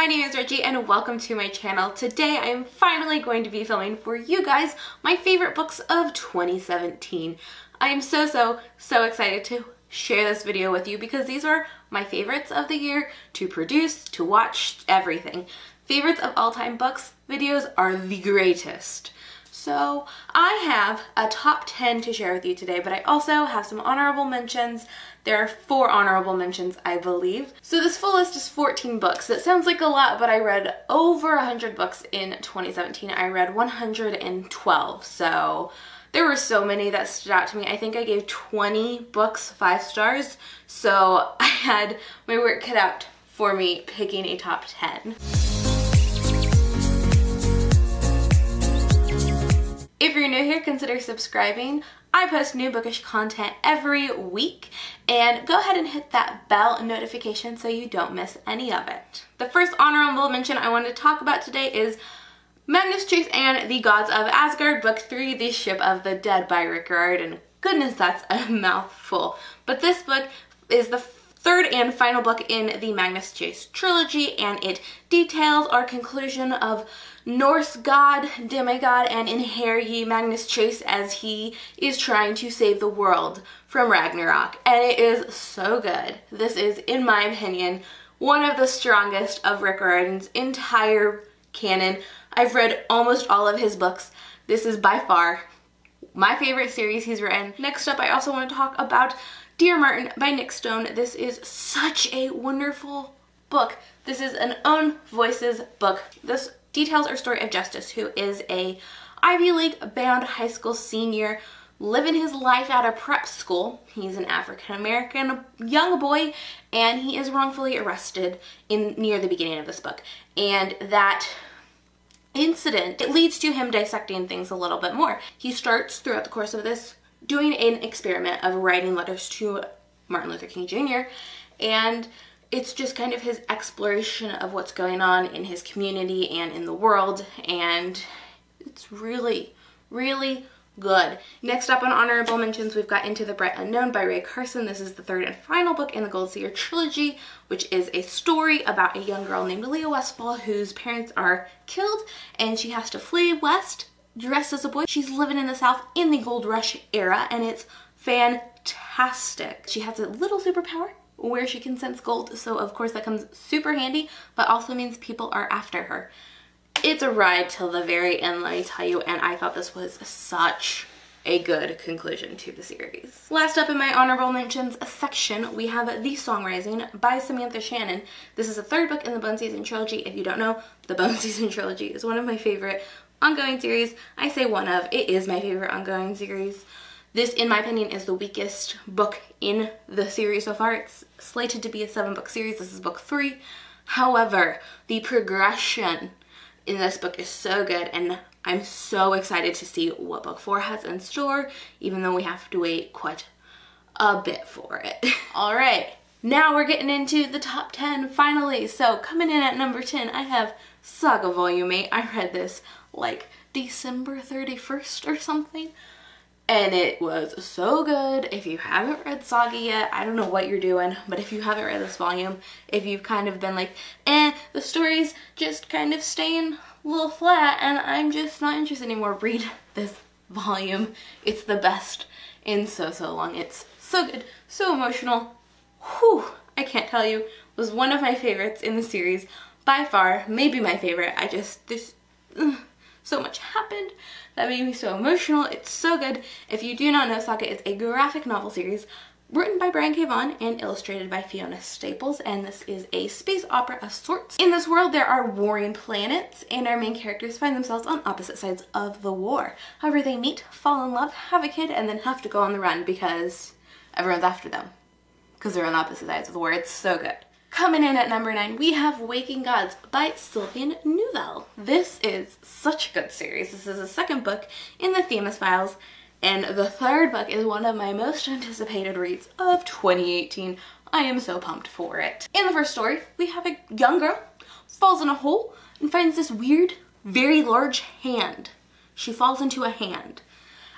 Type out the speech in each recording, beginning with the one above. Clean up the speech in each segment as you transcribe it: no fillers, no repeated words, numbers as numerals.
my name is Reggie and welcome to my channel. Today I am finally going to be filming for you guys my favorite books of 2017. I am so excited to share this video with you because these are my favorites of the year to produce, to watch, everything. Favorites of all time books videos are the greatest. So I have a top 10 to share with you today, but I also have some honorable mentions. There are 4 honorable mentions, I believe. So this full list is 14 books. That sounds like a lot, but I read over 100 books in 2017. I read 112, so there were so many that stood out to me. I think I gave 20 books 5 stars, so I had my work cut out for me picking a top 10. If you're new here, consider subscribing. I post new bookish content every week, and go ahead and hit that bell notification so you don't miss any of it. The first honorable mention I want to talk about today is Mangus and the Gods of Asgard, Book 3, The Ship of the Dead by Riordian. Goodness, that's a mouthful. But this book is the third and final book in the Mangus trilogy, and it details our conclusion of Norse god, demigod, and inherit Magnus Chase as he is trying to save the world from Ragnarok. And it is so good. This is, in my opinion, one of the strongest of Rick Riordan's entire canon. I've read almost all of his books. This is by far my favorite series he's written. Next up, I also want to talk about Dear Martin by Nick Stone. This is such a wonderful book. This is an own voices book. This details our story of Justice, who is a Ivy League bound high school senior living his life at a prep school. He's an African-American young boy, and he is wrongfully arrested near the beginning of this book. And that incident, it leads to him dissecting things a little bit more. He starts throughout the course of this doing an experiment of writing letters to Martin Luther King Jr. and it's just kind of his exploration of what's going on in his community and in the world, and it's really good. Next up on honorable mentions, we've got Into the Bright Unknown by Carson. This is the third and final book in the Gold Seer trilogy, which is a story about a young girl named Leah Westfall whose parents are killed and she has to flee west dressed as a boy. She's living in the South in the Gold Rush era, and it's fantastic. She has a little superpower where she can sense gold, so of course that comes super handy, but also means people are after her. It's a ride till the very end, let me tell you, and I thought this was such a good conclusion to the series. Last up in my honorable mentions section, we have The Song Rising by Samantha Shannon. This is the third book in the Bone Season trilogy. If you don't know, the Bone Season trilogy is one of my favorite ongoing series. I say one of, it is my favorite ongoing series. This, in my opinion, is the weakest book in the series so far. It's slated to be a 7-book series. This is book 3. However, the progression in this book is so good, and I'm so excited to see what book 4 has in store, even though we have to wait quite a bit for it. All right, now we're getting into the top 10 finally. So coming in at number 10, I have Saga Volume 8. I read this like December 31st or something. And it was so good. If you haven't read Saga yet, I don't know what you're doing, but if you haven't read this volume, if you've kind of been like, the story's just kind of staying a little flat and I'm just not interested anymore, read this volume. It's the best in so long. It's so good, so emotional. Whew, I can't tell you. It was one of my favorites in the series, by far, maybe my favorite. There's so much happened that made me so emotional. It's so good. If you do not know, Saga is a graphic novel series written by Brian K. Vaughn and illustrated by Fiona Staples, and this is a space opera of sorts. In this world, there are warring planets, and our main characters find themselves on opposite sides of the war. However, they meet, fall in love, have a kid, and then have to go on the run because everyone's after them because they're on opposite sides of the war. It's so good. Coming in at number 9, we have Waking Gods by Sylvain Neuvel. This is such a good series. This is the second book in the Themis Files, and the third book is one of my most anticipated reads of 2018. I am so pumped for it. In the first story, we have a young girl falls in a hole and finds this weird, very large hand. She falls into a hand.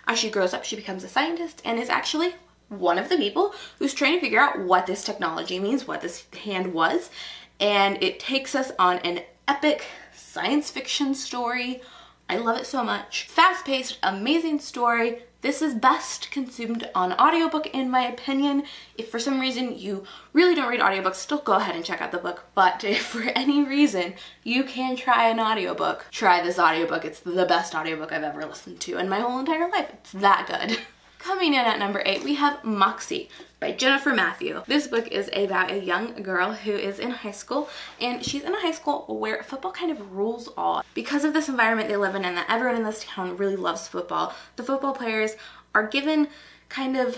As she grows up, she becomes a scientist and is actually one of the people who's trying to figure out what this technology means, what this hand was, and it takes us on an epic science fiction story. I love it so much. Fast-paced, amazing story. This is best consumed on audiobook in my opinion. If for some reason you really don't read audiobooks, still go ahead and check out the book. But if for any reason you can try an audiobook, try this audiobook. It's the best audiobook I've ever listened to in my whole entire life. It's that good. Coming in at number 8, we have Moxie by Jennifer Mathieu. This book is about a young girl who is in high school, and she's in a high school where football kind of rules all. Because of this environment they live in and that everyone in this town really loves football, the football players are given kind of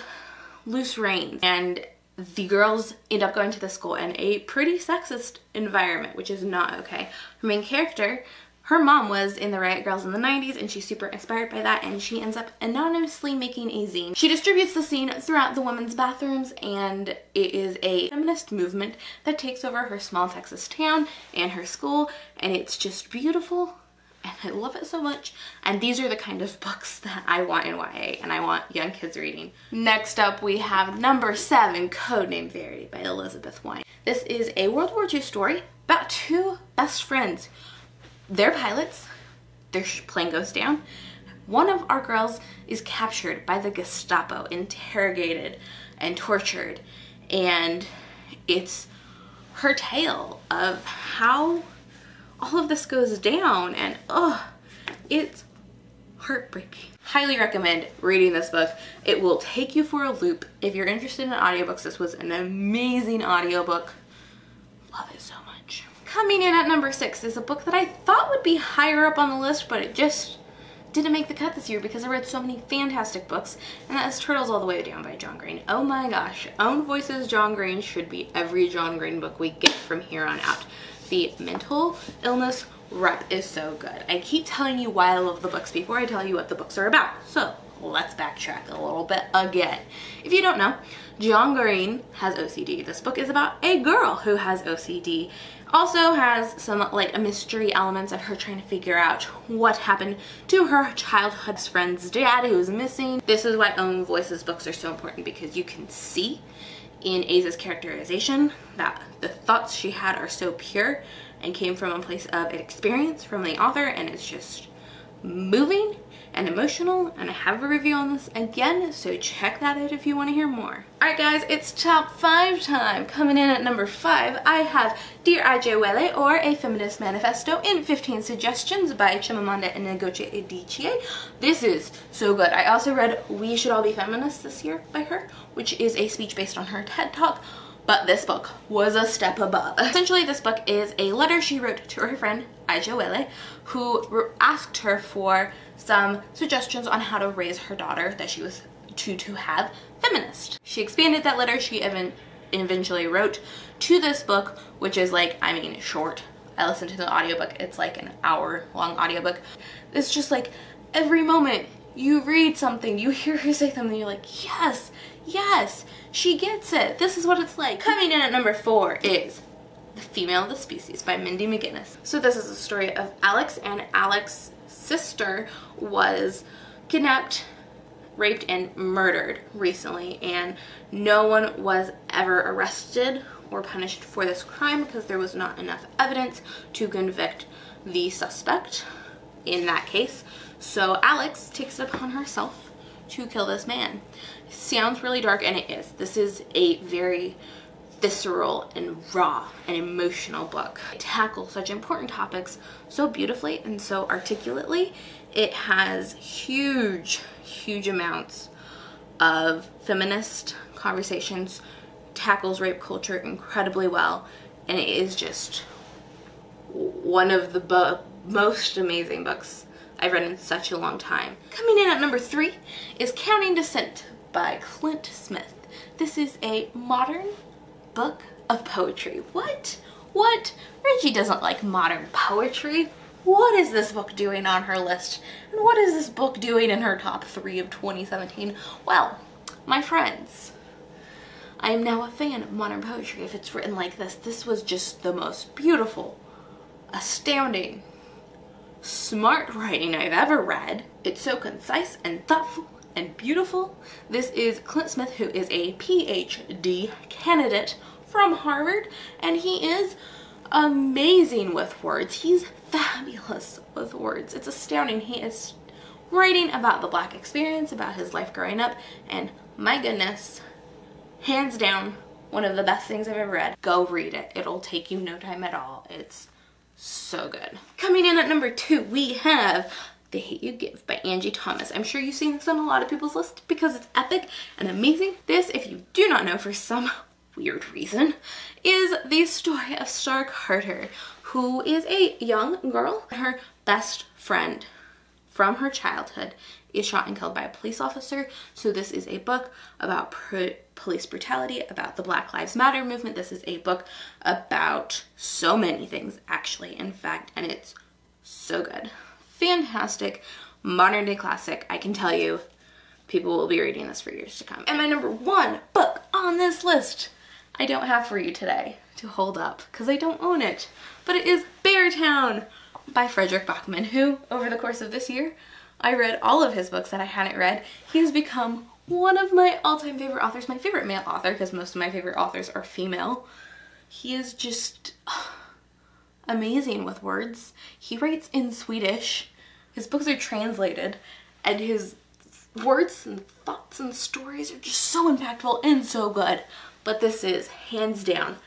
loose reins, and the girls end up going to the school in a pretty sexist environment, which is not okay. Her main character, her mom was in the Riot Girls in the 90s, and she's super inspired by that, and she ends up anonymously making a zine. She distributes the zine throughout the women's bathrooms, and it is a feminist movement that takes over her small Texas town and her school, and it's just beautiful, and I love it so much. And these are the kind of books that I want in YA, and I want young kids reading. Next up, we have number 7, Codename Verity by Elizabeth Wein. This is a World War II story about 2 best friends. They're pilots, their plane goes down. One of our girls is captured by the Gestapo, interrogated and tortured, and it's her tale of how all of this goes down, and it's heartbreaking. Highly recommend reading this book. It will take you for a loop. If you're interested in audiobooks, this was an amazing audiobook. Love it so much. Coming in at number 6 is a book that I thought would be higher up on the list, but it just didn't make the cut this year because I read so many fantastic books, and that is Turtles All the Way Down by John Green. Oh my gosh, Own Voices John Green should be every John Green book we get from here on out. The mental illness rep is so good. I keep telling you why I love the books before I tell you what the books are about. So let's backtrack a little bit again. If you don't know, John Green has OCD. This book is about a girl who has OCD. Also has some like mystery elements of her trying to figure out what happened to her childhood friend's dad who was missing. This is why Own Voices books are so important, because you can see in Aza's characterization that the thoughts she had are so pure and came from a place of experience from the author, and it's just moving and emotional, and I have a review on this again, so check that out if you want to hear more. Alright guys, it's top 5 time. Coming in at number 5, I have Dear Ijeawele, or A Feminist Manifesto in 15 Suggestions by Chimamanda and Ngozi Adichie. This is so good. I also read We Should All Be Feminists this year by her, which is a speech based on her TED Talk. But this book was a step above. Essentially, this book is a letter she wrote to her friend, Ijeawele, who asked her for some suggestions on how to raise her daughter that she was to have feminist. She expanded that letter she eventually wrote to this book, which is like, I mean, short. I listened to the audiobook. It's like an hour-long audiobook. It's just like every moment you read something, you hear her say something, you're like, yes, yes, she gets it. This is what it's like. Coming in at number 4 is The Female of the Species by Mindy McGinnis. So this is a story of Alex, and Alex's sister was kidnapped, raped, and murdered recently, and no one was ever arrested or punished for this crime because there was not enough evidence to convict the suspect in that case. So Alex takes it upon herself to kill this man. It sounds really dark, and it is. This is a very visceral and raw and emotional book. It tackles such important topics so beautifully and so articulately. It has huge amounts of feminist conversations, tackles rape culture incredibly well, and it is just one of the most amazing books I've read in such a long time. Coming in at number 3 is Counting Descent by Clint Smith. This is a modern book of poetry. What? Reggie doesn't like modern poetry. What is this book doing on her list? And what is this book doing in her top 3 of 2017? Well, my friends, I am now a fan of modern poetry if it's written like this. This was just the most beautiful, astounding, smart writing I've ever read. It's so concise and thoughtful and beautiful. This is Clint Smith, who is a PhD candidate from Harvard, and he is amazing with words. He's fabulous with words. It's astounding. He is writing about the Black experience, about his life growing up, and my goodness, hands down, one of the best things I've ever read. Go read it. It'll take you no time at all. It's so good. Coming in at number 2, we have The Hate You Give by Angie Thomas. I'm sure you've seen this on a lot of people's list because it's epic and amazing. This, if you do not know for some weird reason, is the story of Star Carter, who is a young girl. Her best friend from her childhood is shot and killed by a police officer. So this is a book about police brutality, about the Black Lives Matter movement. This is a book about so many things, actually, in fact, and it's so good. Fantastic, modern day classic. I can tell you, people will be reading this for years to come. And my number 1 book on this list, I don't have for you today to hold up because I don't own it, but it is Beartown by Frederick Bachman, who over the course of this year, I read all of his books that I hadn't read. He has become one of my all-time favorite authors, my favorite male author, because most of my favorite authors are female. He is just amazing with words. He writes in Swedish. His books are translated, and his words and thoughts and stories are just so impactful and so good. But this is, hands down,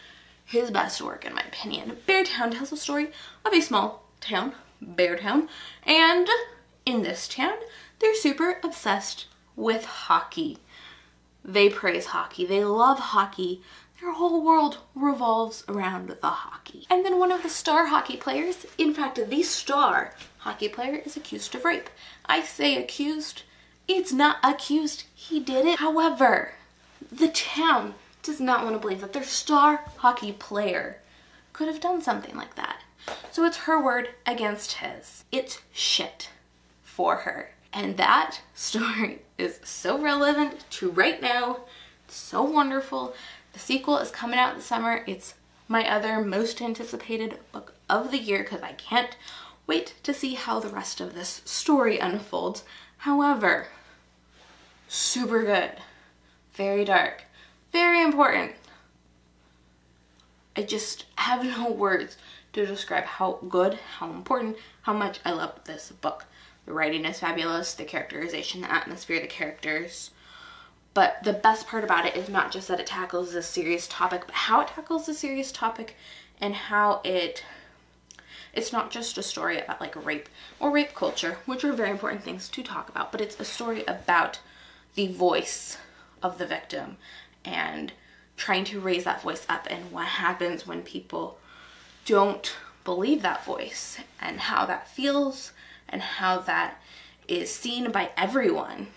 his best work in my opinion. Beartown tells the story of a small town, Beartown, and in this town, they're super obsessed with hockey. They praise hockey. They love hockey. Their whole world revolves around the hockey. And then one of the star hockey players, in fact, the star hockey player, is accused of rape. I say accused. It's not accused. He did it. However, the town does not want to believe that their star hockey player could have done something like that. So it's her word against his. It's shit for her. And that story is so relevant to right now. It's so wonderful. The sequel is coming out this summer. It's my other most anticipated book of the year because I can't wait to see how the rest of this story unfolds. However, super good, very dark, very important. I just have no words to describe how good, how important, how much I love this book. The writing is fabulous, the characterization, the atmosphere, the characters. But the best part about it is not just that it tackles this serious topic, but how it tackles the serious topic and how it's not just a story about like rape or rape culture, which are very important things to talk about, but it's a story about the voice of the victim and trying to raise that voice up and what happens when people don't believe that voice and how that feels and how that is seen by everyone.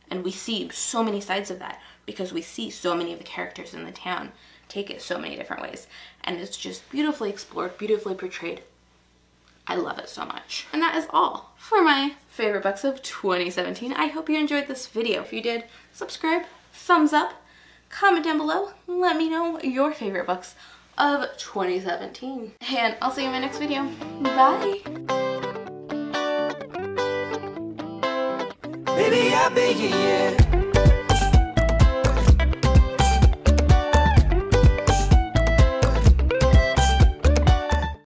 And we see so many sides of that because we see so many of the characters in the town take it so many different ways. And it's just beautifully explored, beautifully portrayed. I love it so much. And that is all for my favorite books of 2017. I hope you enjoyed this video. If you did, subscribe, thumbs up, comment down below, let me know your favorite books of 2017. And I'll see you in my next video. Bye! Baby, I've been here, yeah.